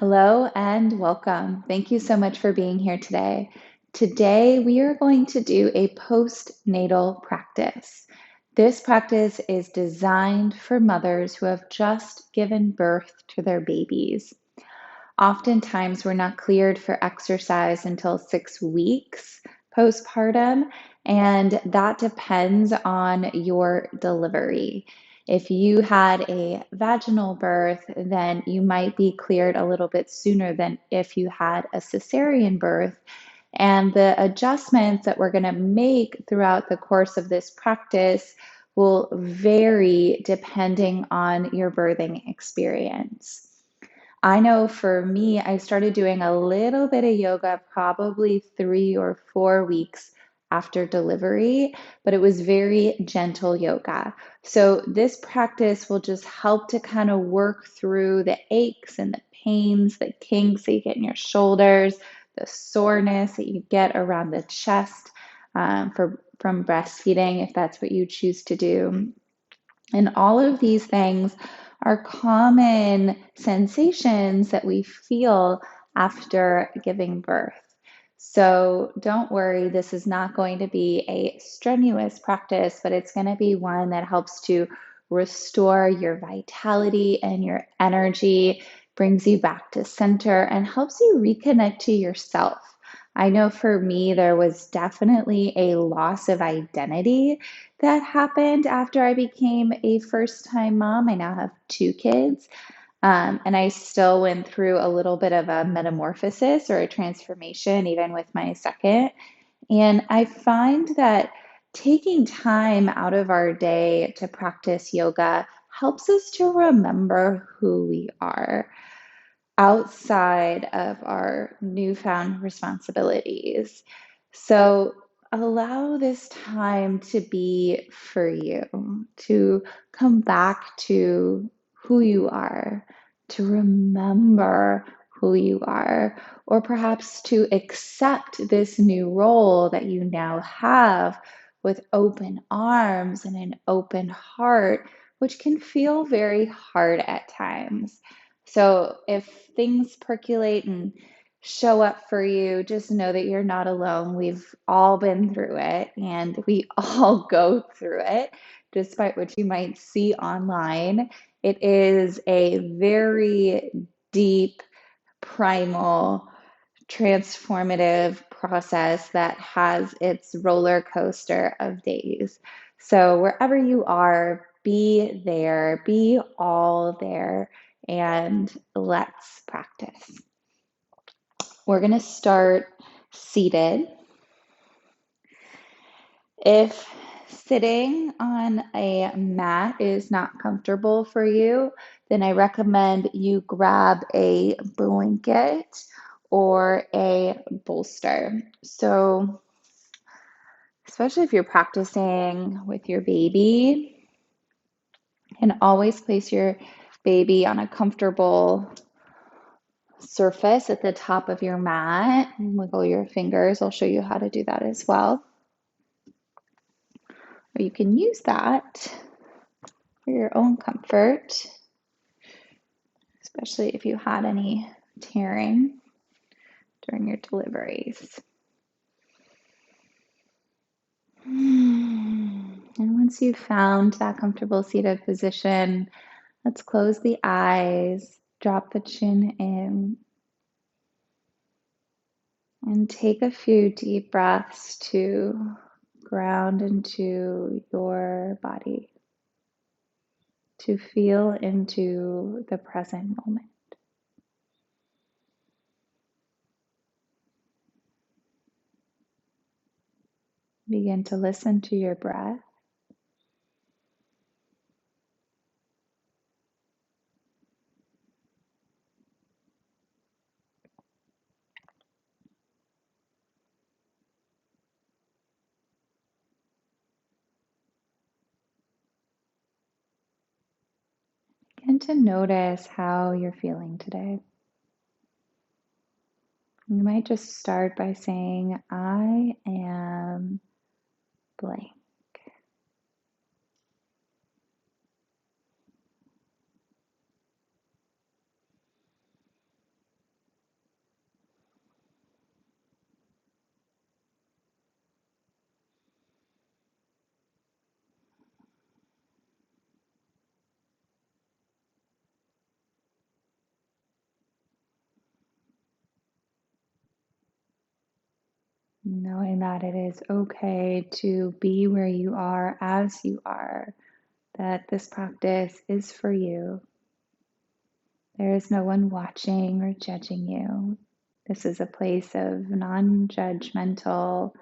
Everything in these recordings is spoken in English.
Hello and welcome. Thank you so much for being here today. Today, we are going to do a postnatal practice. This practice is designed for mothers who have just given birth to their babies. Oftentimes, we're not cleared for exercise until 6 weeks postpartum, and that depends on your delivery. If you had a vaginal birth, then you might be cleared a little bit sooner than if you had a cesarean birth. And the adjustments that we're going to make throughout the course of this practice will vary depending on your birthing experience. I know for me, I started doing a little bit of yoga probably 3 or 4 weeks after delivery, but it was very gentle yoga. So, this practice will just help to kind of work through the aches and the pains, the kinks that you get in your shoulders, the soreness that you get around the chest from breastfeeding, if that's what you choose to do. And all of these things are common sensations that we feel after giving birth. So don't worry, this is not going to be a strenuous practice, but it's going to be one that helps to restore your vitality and your energy, brings you back to center, and helps you reconnect to yourself. I know for me, there was definitely a loss of identity that happened after I became a first time mom. I now have 2 kids. And I still went through a little bit of a metamorphosis or a transformation, even with my second. And I find that taking time out of our day to practice yoga helps us to remember who we are outside of our newfound responsibilities. So allow this time to be for you, to come back to who you are, to remember who you are, or perhaps to accept this new role that you now have with open arms and an open heart, which can feel very hard at times. So if things percolate and show up for you, just know that you're not alone. We've all been through it and we all go through it, despite what you might see online. It is a very deep, primal, transformative process that has its roller coaster of days. So, wherever you are, be there, be all there, and let's practice. We're going to start seated. If sitting on a mat is not comfortable for you, then I recommend you grab a blanket or a bolster. So, especially if you're practicing with your baby, you can always place your baby on a comfortable surface at the top of your mat and wiggle your fingers. I'll show you how to do that as well. Or you can use that for your own comfort, especially if you had any tearing during your deliveries. And once you've found that comfortable seated position, let's close the eyes, drop the chin in, and take a few deep breaths to ground into your body, to feel into the present moment. Begin to listen to your breath. Begin to notice how you're feeling today. You might just start by saying, I am blank. Knowing that it is okay to be where you are as you are, that this practice is for you. There is no one watching or judging you. This is a place of non-judgmental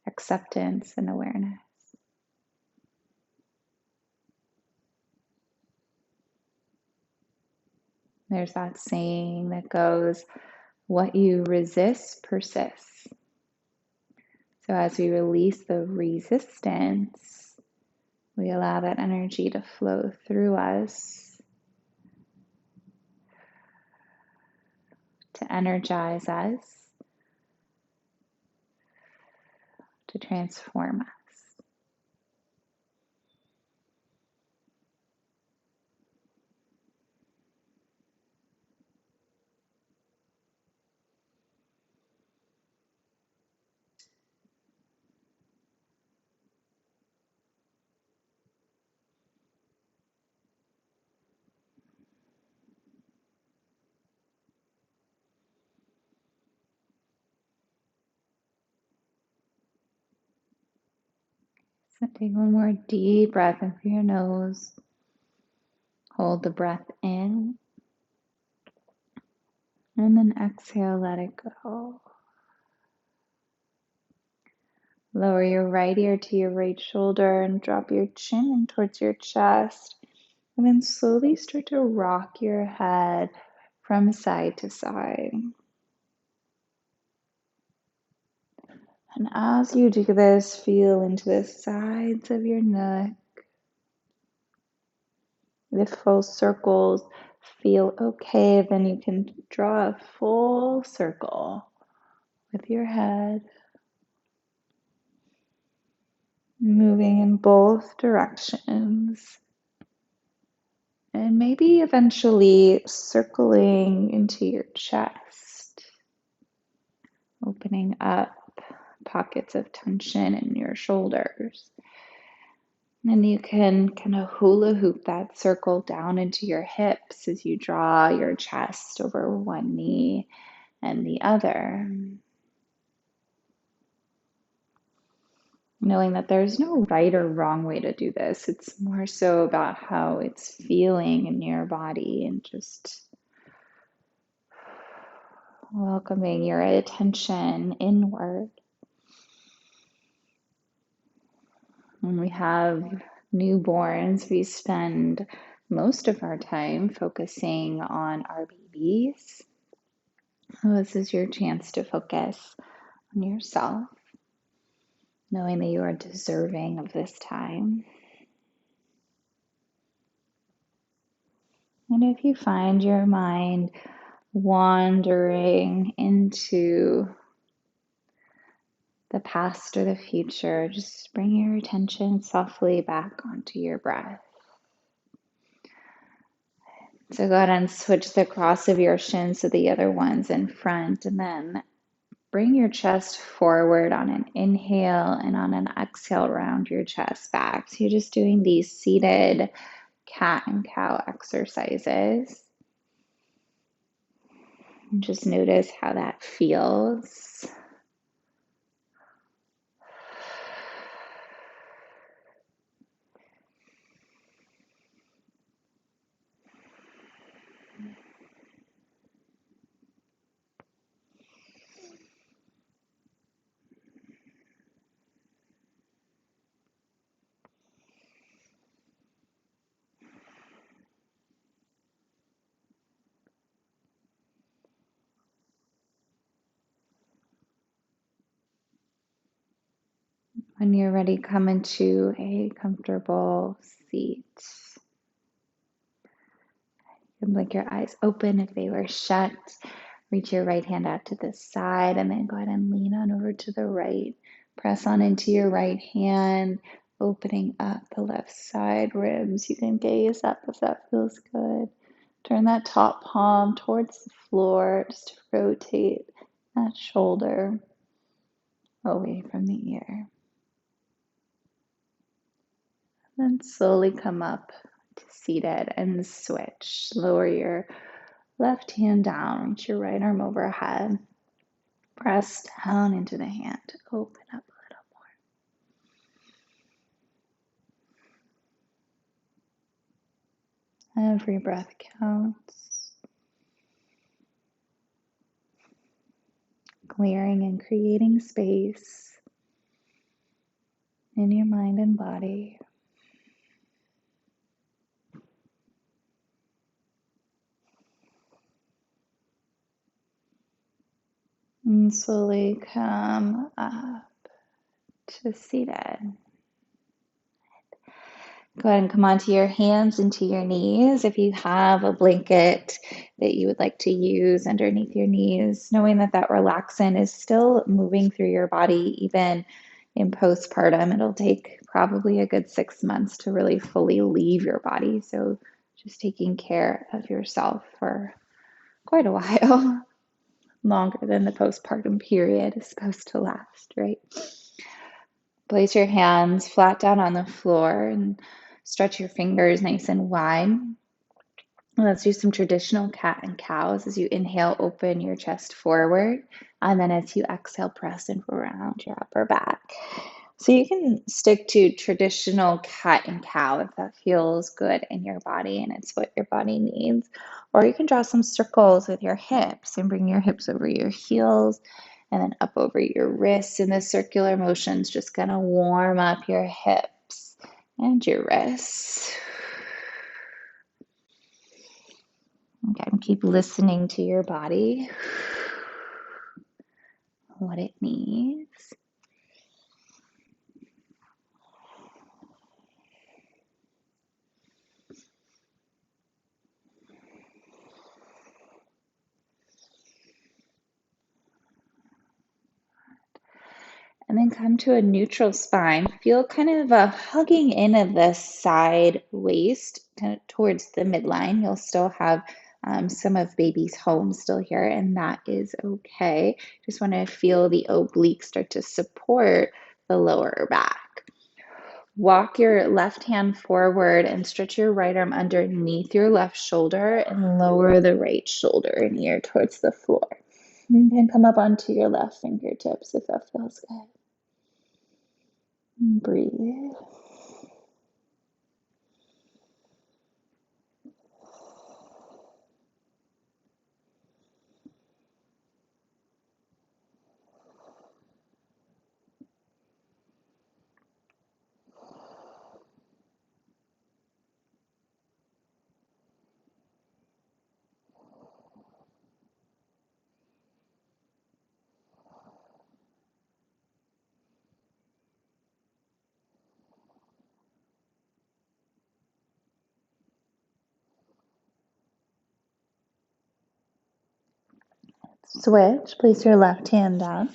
acceptance and awareness. There's that saying that goes, what you resist persists. So as we release the resistance, we allow that energy to flow through us, to energize us, to transform us. So take one more deep breath in through your nose. Hold the breath in. And then exhale, let it go. Lower your right ear to your right shoulder and drop your chin in towards your chest. And then slowly start to rock your head from side to side. And as you do this, feel into the sides of your neck. If full circles feel okay, then you can draw a full circle with your head, moving in both directions. And maybe eventually circling into your chest, opening up pockets of tension in your shoulders. And you can kind of hula hoop that circle down into your hips as you draw your chest over one knee and the other. Knowing that there's no right or wrong way to do this. It's more so about how it's feeling in your body and just welcoming your attention inward. When we have newborns, we spend most of our time focusing on our babies. So this is your chance to focus on yourself, knowing that you are deserving of this time. And if you find your mind wandering into the past or the future, just bring your attention softly back onto your breath. So go ahead and switch the cross of your shins to the other one's in front, and then bring your chest forward on an inhale, and on an exhale, round your chest back. So you're just doing these seated cat and cow exercises. And just notice how that feels. When you're ready, come into a comfortable seat. You can blink your eyes open if they were shut. Reach your right hand out to the side, and then go ahead and lean on over to the right. Press on into your right hand, opening up the left side ribs. You can gaze up if that feels good. Turn that top palm towards the floor, just to rotate that shoulder away from the ear. Then slowly come up to seated and switch. Lower your left hand down, reach your right arm overhead. Press down into the hand to open up a little more. Every breath counts. Clearing and creating space in your mind and body. And slowly come up to seated. Go ahead and come onto your hands and to your knees. If you have a blanket that you would like to use underneath your knees, knowing that that relaxant is still moving through your body, even in postpartum. It'll take probably a good 6 months to really fully leave your body. So just taking care of yourself for quite a while, longer than the postpartum period is supposed to last, right? Place your hands flat down on the floor and stretch your fingers nice and wide. Let's do some traditional cat and cows. As you inhale, open your chest forward. And then as you exhale, press and around your upper back. So you can stick to traditional cat and cow if that feels good in your body and it's what your body needs. Or you can draw some circles with your hips and bring your hips over your heels and then up over your wrists. And the circular motion's just going to warm up your hips and your wrists. Again, keep listening to your body, what it needs. And then come to a neutral spine. Feel kind of a hugging in of the side waist kind of towards the midline. You'll still have some of baby's home still here, and that is okay. Just want to feel the obliques start to support the lower back. Walk your left hand forward and stretch your right arm underneath your left shoulder and lower the right shoulder and ear towards the floor. You can come up onto your left fingertips if that feels good. Breathe. Switch. Place your left hand down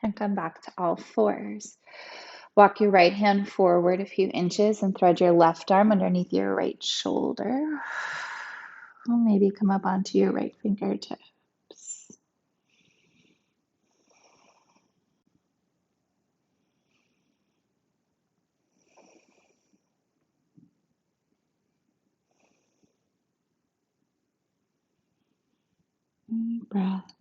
and come back to all fours. Walk your right hand forward a few inches and thread your left arm underneath your right shoulder. Or maybe come up onto your right fingertips. Deep breath.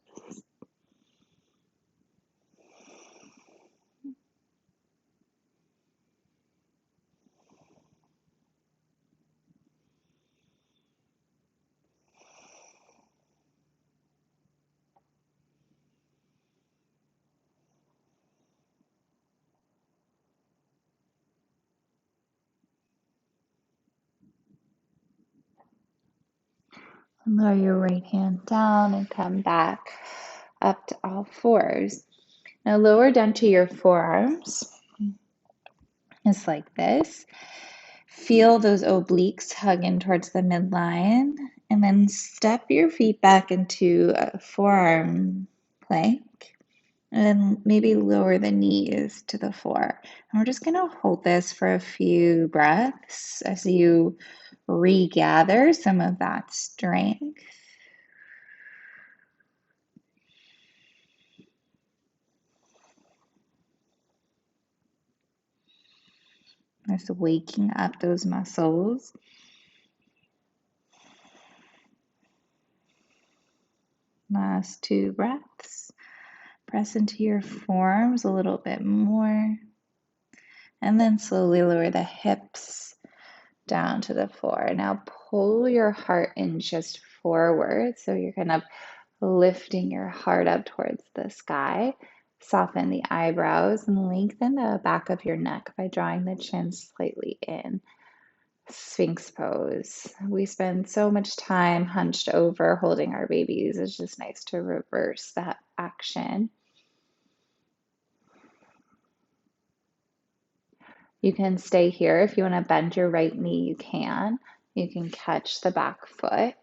Lower your right hand down and come back up to all fours. Now lower down to your forearms. Just like this. Feel those obliques hug in towards the midline, and then step your feet back into a forearm plank, and then maybe lower the knees to the floor. And we're just going to hold this for a few breaths as you regather some of that strength. Just waking up those muscles. Last 2 breaths. Press into your forearms a little bit more. And then slowly lower the hips down to the floor. Now pull your heart in just forward. So you're kind of lifting your heart up towards the sky. Soften the eyebrows and lengthen the back of your neck by drawing the chin slightly in. Sphinx pose. We spend so much time hunched over holding our babies. It's just nice to reverse that action. You can stay here. If you want to bend your right knee, you can. You can catch the back foot,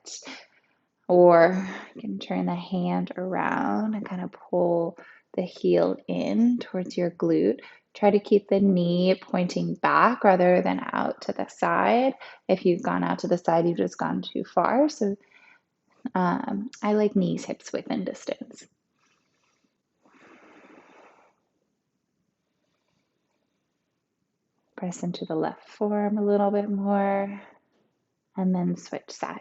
or you can turn the hand around and kind of pull the heel in towards your glute. Try to keep the knee pointing back rather than out to the side. If you've gone out to the side, you've just gone too far. So I like knees, hips within distance. Press into the left forearm a little bit more, and then switch sides.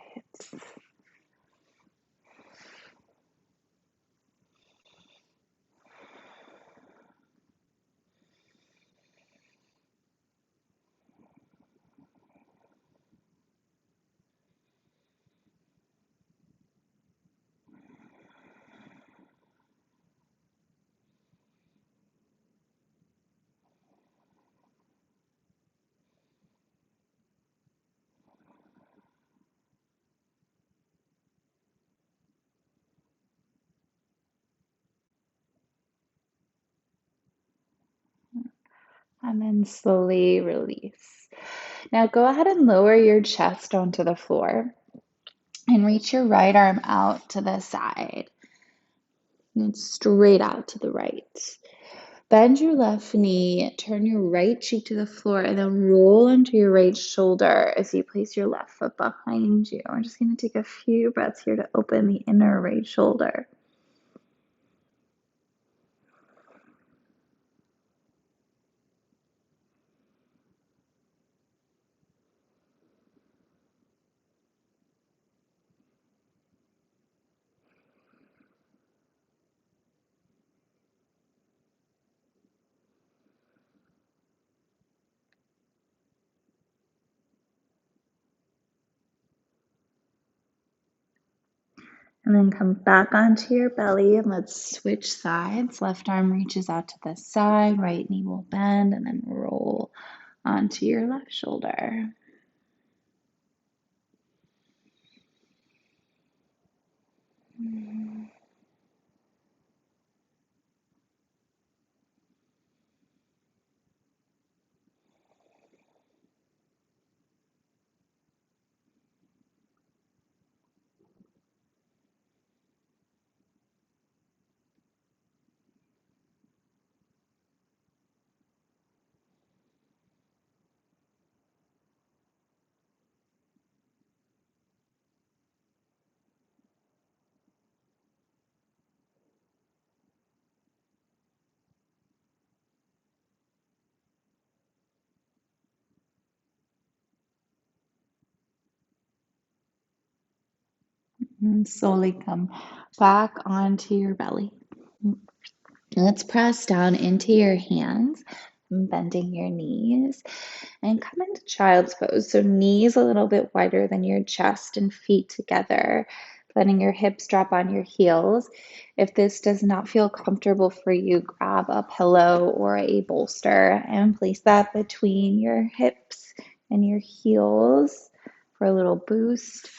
And then slowly release. Now go ahead and lower your chest onto the floor and reach your right arm out to the side and straight out to the right. Bend your left knee, turn your right cheek to the floor, and then roll into your right shoulder as you place your left foot behind you. We're just going to take a few breaths here to open the inner right shoulder. And then come back onto your belly and let's switch sides. Left arm reaches out to the side, right knee will bend, and then roll onto your left shoulder. And slowly come back onto your belly. Let's press down into your hands, bending your knees, and come into child's pose. So knees a little bit wider than your chest and feet together, letting your hips drop on your heels. If this does not feel comfortable for you, grab a pillow or a bolster and place that between your hips and your heels for a little boost.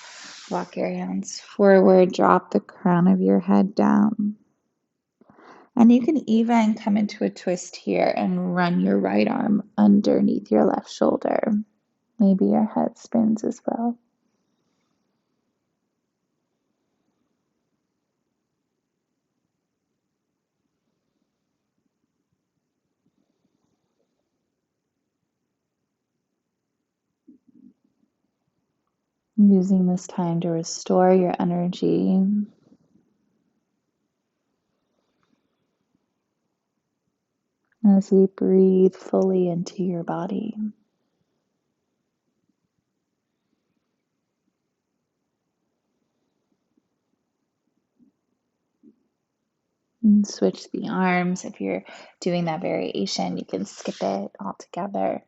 Walk your hands forward, drop the crown of your head down. And you can even come into a twist here and run your right arm underneath your left shoulder. Maybe your head spins as well. Using this time to restore your energy. As you breathe fully into your body. And switch the arms. If you're doing that variation, you can skip it altogether.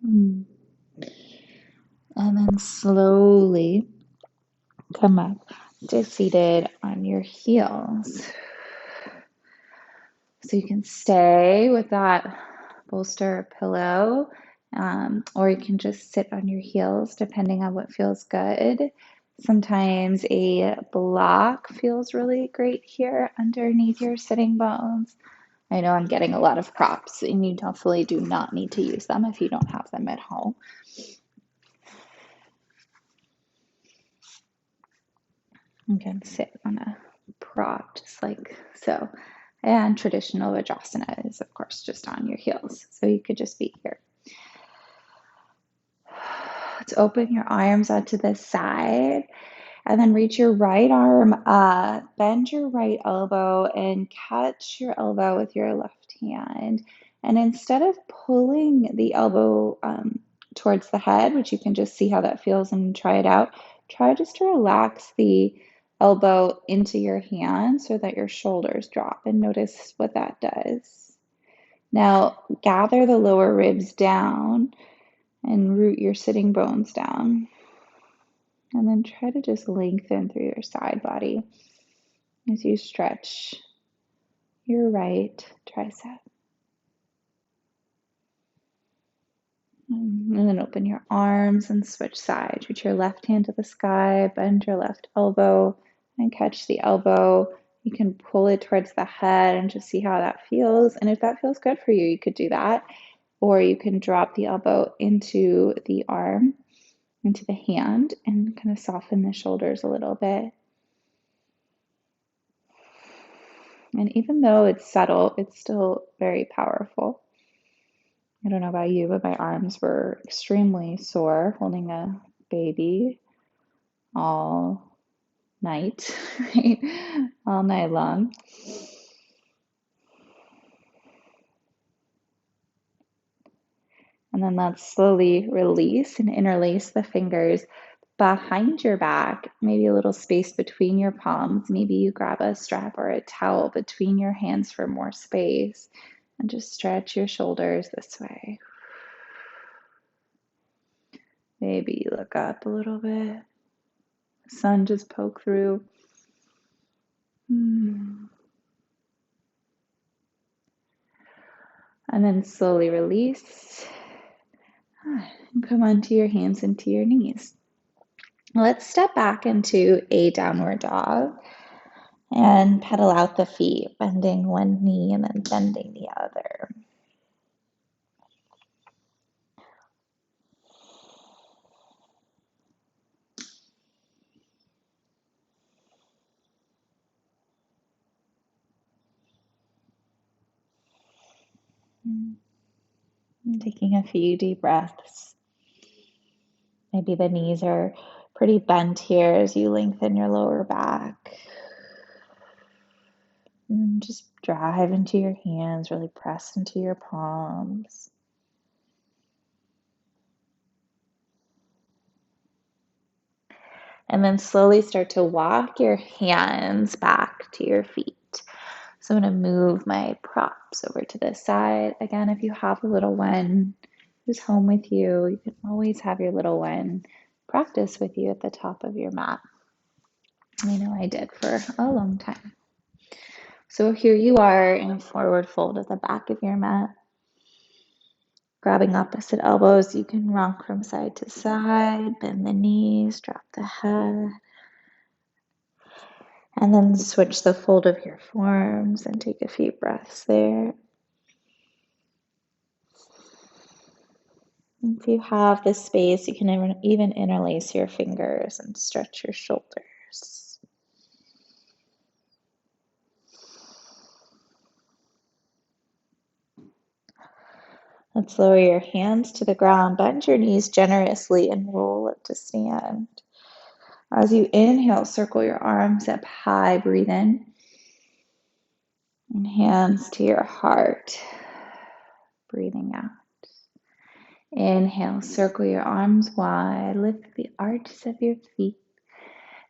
Mm. And then slowly come up to seated on your heels. So you can stay with that bolster or pillow, or you can just sit on your heels depending on what feels good. Sometimes a block feels really great here underneath your sitting bones. I know I'm getting a lot of props, and you definitely do not need to use them if you don't have them at home. You can sit on a prop just like so. And traditional Vajasana is, of course, just on your heels. So you could just be here. Let's open your arms out to the side and then reach your right arm up. Bend your right elbow and catch your elbow with your left hand. And instead of pulling the elbow towards the head, which you can just see how that feels and try it out, try just to relax the elbow into your hand so that your shoulders drop and notice what that does. Now gather the lower ribs down and root your sitting bones down. And then try to just lengthen through your side body as you stretch your right tricep. And then open your arms and switch sides. Reach your left hand to the sky, bend your left elbow, and catch the elbow. You can pull it towards the head and just see how that feels. And if that feels good for you, you could do that. Or you can drop the elbow into the arm, into the hand, and kind of soften the shoulders a little bit. And even though it's subtle, it's still very powerful. I don't know about you, but my arms were extremely sore holding a baby all night, right? All night long. And then let's slowly release and interlace the fingers behind your back, maybe a little space between your palms. Maybe you grab a strap or a towel between your hands for more space and just stretch your shoulders this way. Maybe you look up a little bit. Sun just poke through. And then slowly release. And come onto your hands and to your knees. Let's step back into a downward dog and pedal out the feet, bending one knee and then bending the other. And taking a few deep breaths. Maybe the knees are pretty bent here as you lengthen your lower back. And just drive into your hands, really press into your palms. And then slowly start to walk your hands back to your feet. So I'm going to move my props over to this side. Again, if you have a little one who's home with you, you can always have your little one practice with you at the top of your mat. I know I did for a long time. So here you are in a forward fold at the back of your mat. Grabbing opposite elbows, you can rock from side to side, bend the knees, drop the head. And then switch the fold of your forearms and take a few breaths there. If you have the space, you can even interlace your fingers and stretch your shoulders. Let's lower your hands to the ground, bend your knees generously, and roll up to stand. As you inhale, circle your arms up high, breathe in. And hands to your heart, breathing out. Inhale, circle your arms wide, lift the arches of your feet.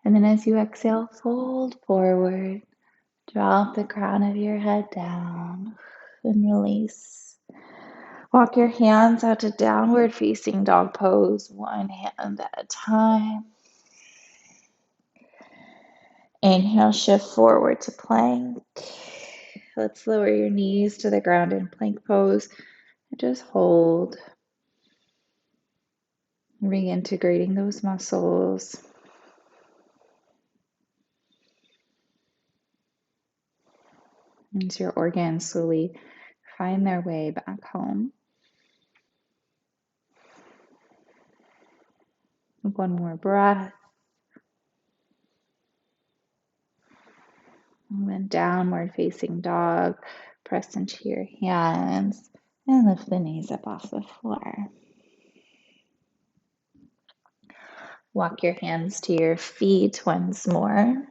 And then as you exhale, fold forward, drop the crown of your head down and release. Walk your hands out to downward facing dog pose, one hand at a time. Inhale, shift forward to plank. Let's lower your knees to the ground in plank pose and just hold. Reintegrating those muscles. As your organs slowly find their way back home. One more breath. And then downward facing dog. Press into your hands and lift the knees up off the floor. Walk your hands to your feet once more.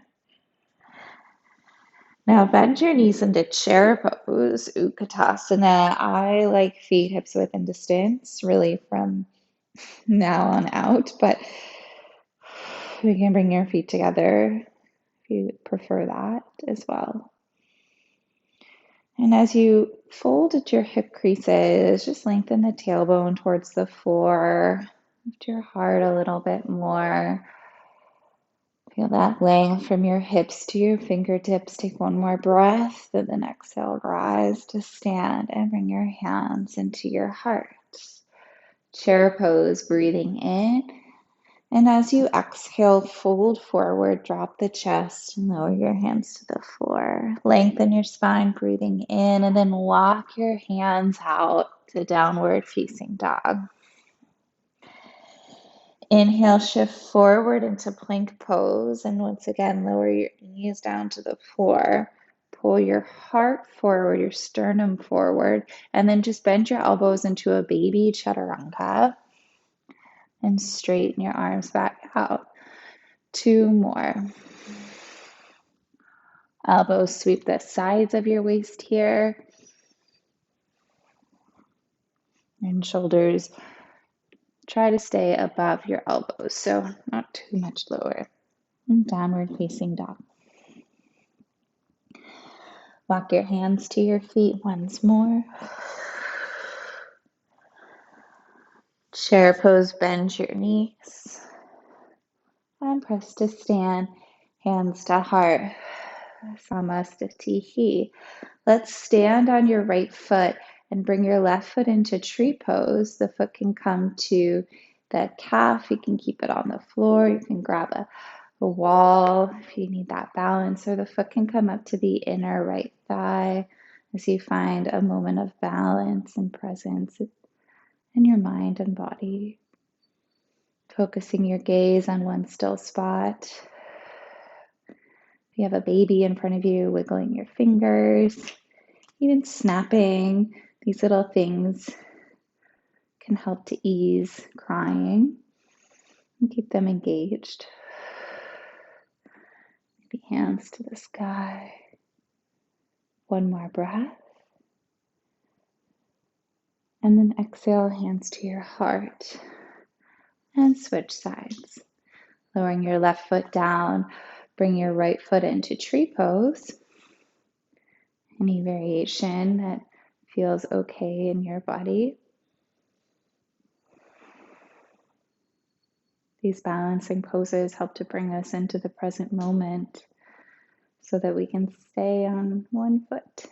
Now bend your knees into chair pose, Katasana. I like feet hips width and distance, really from now on out, but you can bring your feet together if you prefer that as well. And as you fold at your hip creases, just lengthen the tailbone towards the floor. Lift your heart a little bit more. Feel that length from your hips to your fingertips. Take one more breath, and then exhale, rise to stand and bring your hands into your heart. Chair pose, breathing in. And as you exhale, fold forward, drop the chest, and lower your hands to the floor. Lengthen your spine, breathing in, and then walk your hands out to downward facing dog. Inhale, shift forward into plank pose, and once again, lower your knees down to the floor. Pull your heart forward, your sternum forward, and then just bend your elbows into a baby chaturanga. And straighten your arms back out. Two more. Elbows sweep the sides of your waist here. And shoulders try to stay above your elbows, so not too much lower. And downward facing dog. Walk your hands to your feet once more. Chair pose, bend your knees. And press to stand, hands to heart. Samastitihi. Let's stand on your right foot and bring your left foot into tree pose. The foot can come to the calf. You can keep it on the floor. You can grab a wall if you need that balance, or the foot can come up to the inner right thigh as you find a moment of balance and presence in your mind and body. Focusing your gaze on one still spot. If you have a baby in front of you, wiggling your fingers, even snapping, these little things can help to ease crying and keep them engaged. Maybe hands to the sky. One more breath. And then exhale, hands to your heart. And switch sides. Lowering your left foot down, bring your right foot into tree pose. any variation that feels okay in your body. These balancing poses help to bring us into the present moment so that we can stay on one foot.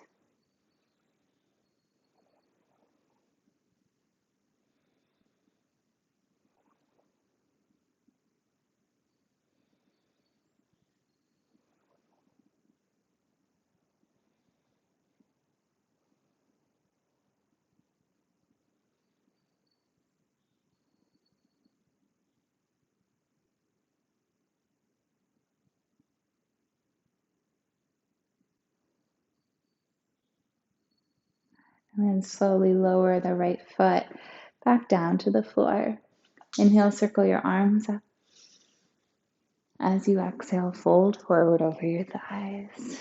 And then slowly lower the right foot back down to the floor. Inhale, circle your arms up. As you exhale, fold forward over your thighs.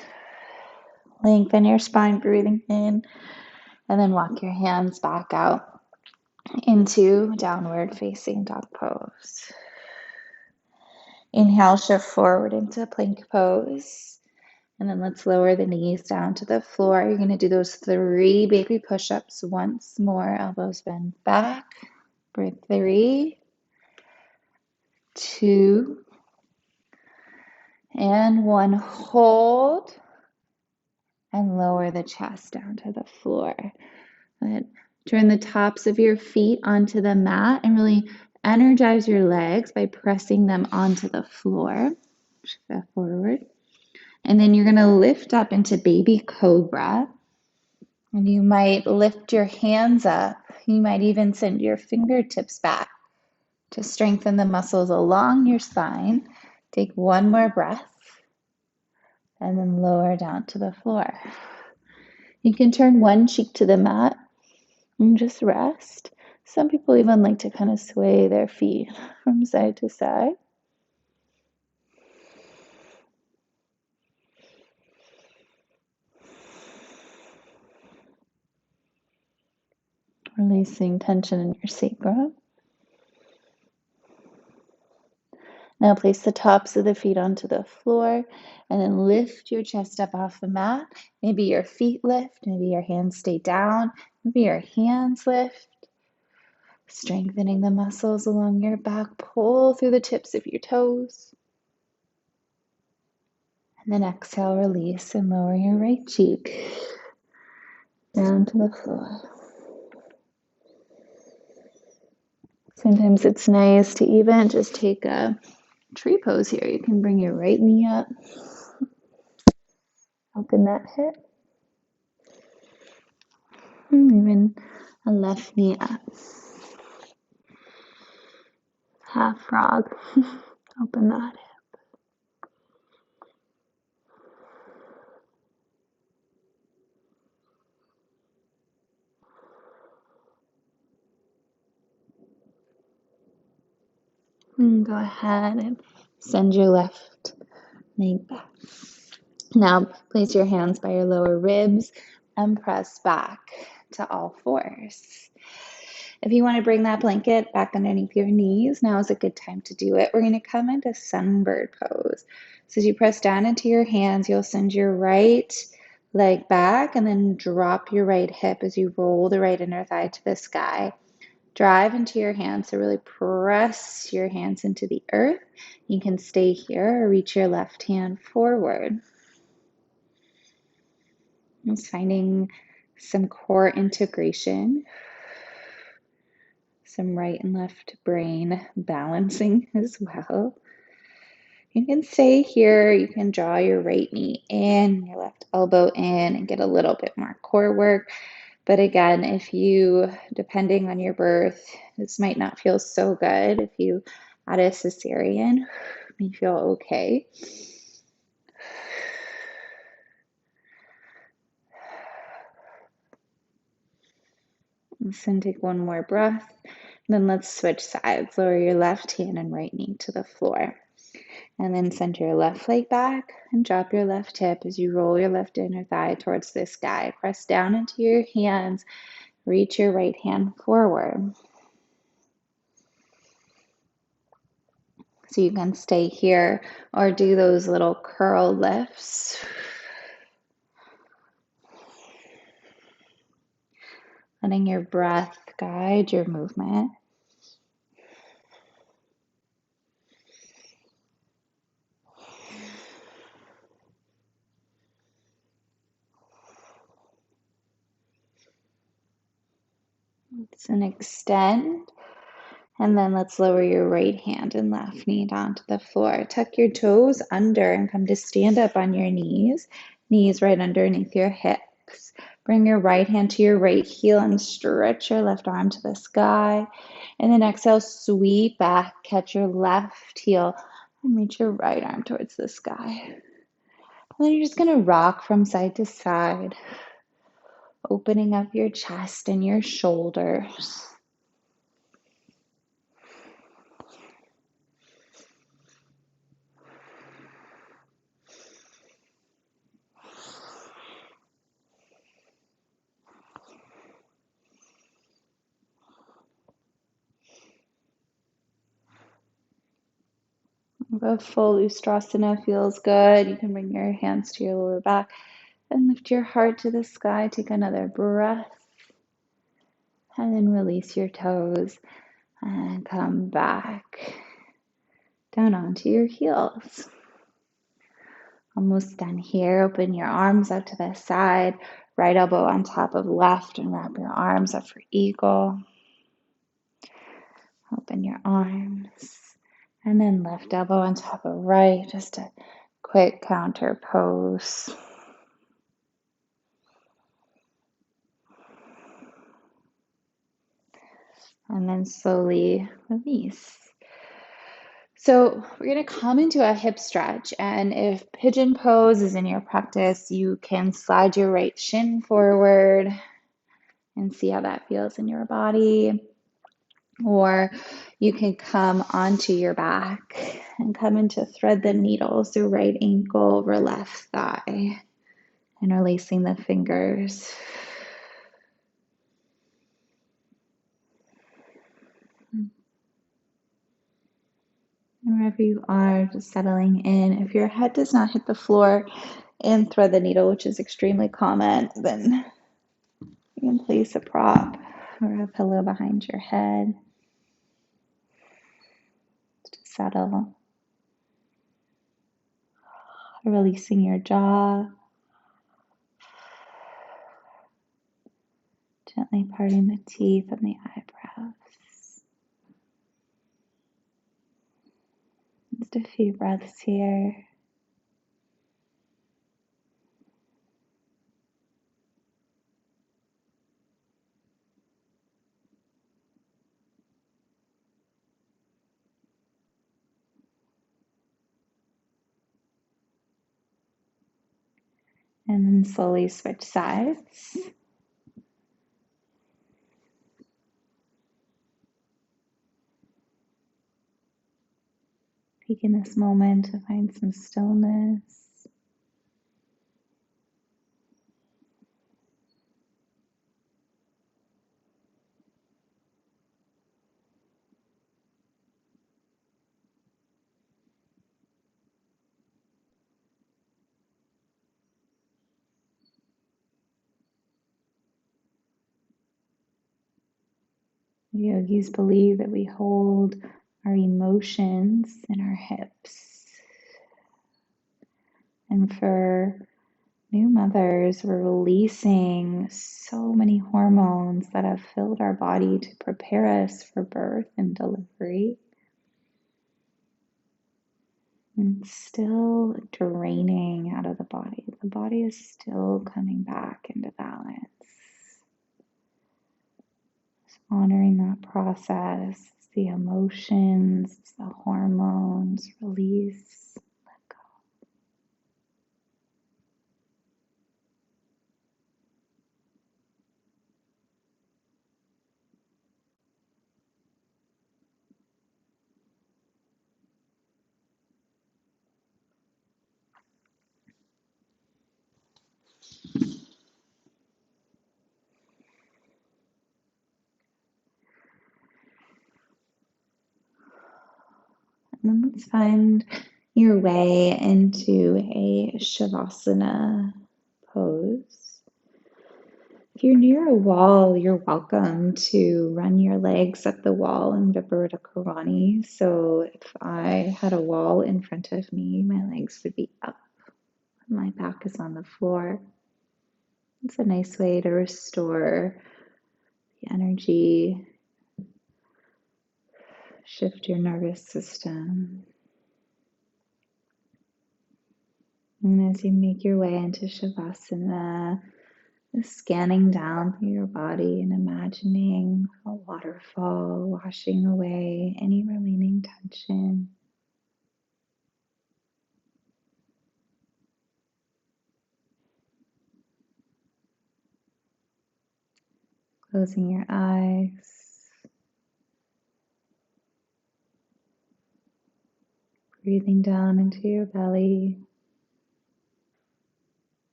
Lengthen your spine, breathing in, and then walk your hands back out into downward facing dog pose. Inhale, shift forward into plank pose. And then let's lower the knees down to the floor. You're going to do those 3 baby push-ups once more. Elbows bend back. For 3, 2, and 1. Hold and lower the chest down to the floor. Good. Turn the tops of your feet onto the mat and really energize your legs by pressing them onto the floor. Step forward. And then you're going to lift up into baby cobra. And you might lift your hands up. You might even send your fingertips back to strengthen the muscles along your spine. Take 1 more breath and then lower down to the floor. You can turn one cheek to the mat and just rest. Some people even like to kind of sway their feet from side to side. Releasing tension in your sacrum. Now place the tops of the feet onto the floor and then lift your chest up off the mat. Maybe your feet lift, maybe your hands stay down, maybe your hands lift. Strengthening the muscles along your back. Pull through the tips of your toes. And then exhale, release, and lower your right cheek down to the floor. Sometimes it's nice to even just take a tree pose here. You can bring your right knee up, open that hip, and even a left knee up. Half frog, open that hip. And go ahead and send your left leg back. Now place your hands by your lower ribs and press back to all fours. If you want to bring that blanket back underneath your knees, now is a good time to do it. We're going to come into sunbird pose. So as you press down into your hands, you'll send your right leg back and then drop your right hip as you roll the right inner thigh to the sky. Drive into your hands, so really press your hands into the earth. You can stay here or reach your left hand forward. Just finding some core integration, some right and left brain balancing as well. You can stay here. You can draw your right knee in, your left elbow in, and get a little bit more core work. But again, if you, depending on your birth, this might not feel so good. If you had a cesarean, you may feel okay. And take 1 more breath. And then let's switch sides. Lower your left hand and right knee to the floor. And then send your left leg back and drop your left hip as you roll your left inner thigh towards the sky. Press down into your hands. Reach your right hand forward. So you can stay here or do those little curl lifts. letting your breath guide your movement. It's an extend. And then let's lower your right hand and left knee down to the floor. Tuck your toes under and come to stand up on your knees. Knees right underneath your hips. Bring your right hand to your right heel and stretch your left arm to the sky. And then exhale, sweep back, catch your left heel and reach your right arm towards the sky. And then you're just going to rock from side to side, opening up your chest and your shoulders. The full Ustrasana feels good. You can bring your hands to your lower back and lift your heart to the sky. Take another breath and then release your toes and come back down onto your heels. Almost done here. Open your arms out to the side, right elbow on top of left, and wrap your arms up for eagle. Open your arms and then left elbow on top of right, just a quick counter pose. And then slowly release. So we're going to come into a hip stretch, and if pigeon pose is in your practice, you can slide your right shin forward and see how that feels in your body. Or you can come onto your back and come into thread the needle, so right ankle over left thigh, interlacing the fingers. And wherever you are, just settling in. If your head does not hit the floor and thread the needle, which is extremely common, then you can place a prop or a pillow behind your head to settle. Releasing your jaw. Gently parting the teeth and the eyebrows. Just a few breaths here. And then slowly switch sides. Taking this moment to find some stillness. Yogis believe that we hold our emotions in our hips. And for new mothers, we're releasing so many hormones that have filled our body to prepare us for birth and delivery. And still draining out of the body. The body is still coming back into balance. Honoring that process, the emotions, the hormones, release, let go. And then let's find your way into a Shavasana pose. If you're near a wall, you're welcome to run your legs up the wall in Viparita Karani. So if I had a wall in front of me, my legs would be up. My back is on the floor. It's a nice way to restore the energy, shift your nervous system. And as you make your way into Shavasana, just scanning down through your body and imagining a waterfall washing away any remaining tension. Closing your eyes, breathing down into your belly.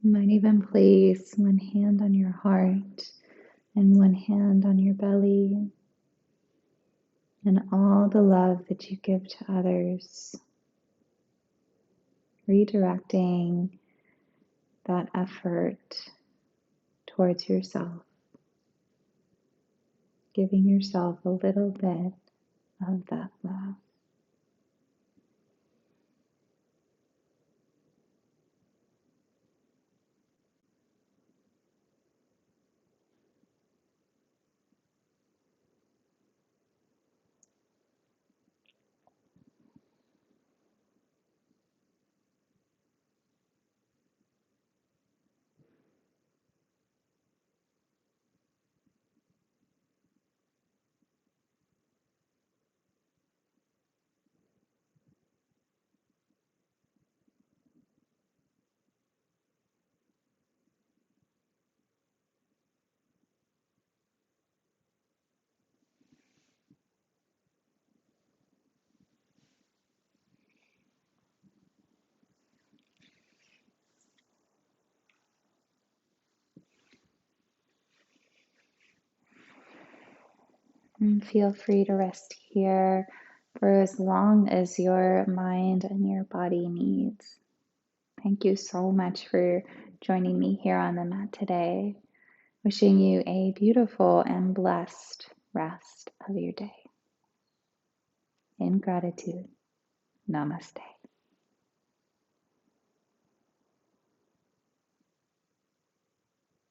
You might even place one hand on your heart and one hand on your belly, and all the love that you give to others, redirecting that effort towards yourself, giving yourself a little bit of that love. And feel free to rest here for as long as your mind and your body needs. Thank you so much for joining me here on the mat today. Wishing you a beautiful and blessed rest of your day. In gratitude, namaste.